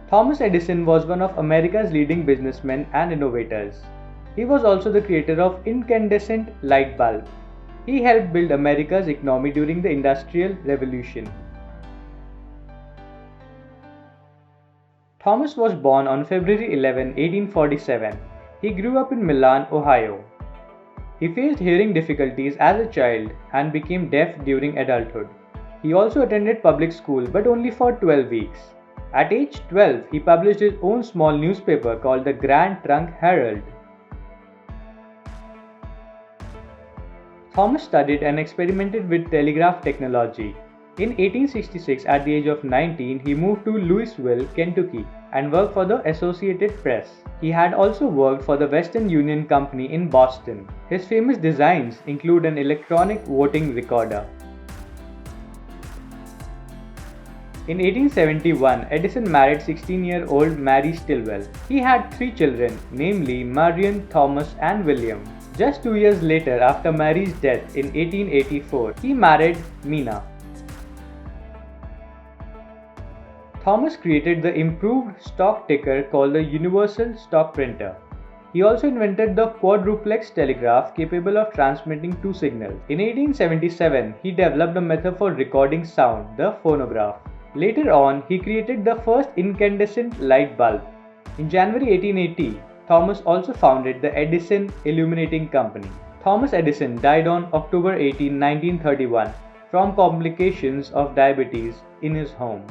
Thomas Edison was one of America's leading businessmen and innovators. He was also the creator of incandescent light bulb. He helped build America's economy during the Industrial Revolution. Thomas was born on February 11, 1847. He grew up in Milan, Ohio. He faced hearing difficulties as a child and became deaf during adulthood. He also attended public school, but only for 12 weeks. At age 12, he published his own small newspaper called the Grand Trunk Herald. Thomas studied and experimented with telegraph technology. In 1866, at the age of 19, he moved to Louisville, Kentucky, and worked for the Associated Press. He had also worked for the Western Union Company in Boston. His famous designs include an electronic voting recorder. In 1871, Edison married 16-year-old Mary Stilwell. He had 3 children, namely Marion, Thomas, and William. Just 2 years later, after Mary's death in 1884, he married Mina. Thomas created the improved stock ticker called the Universal Stock Printer. He also invented the quadruplex telegraph capable of transmitting 2 signals. In 1877, he developed a method for recording sound, the phonograph. Later on, he created the first incandescent light bulb. In January 1880, Thomas also founded the Edison Illuminating Company. Thomas Edison died on October 18, 1931 from complications of diabetes in his home.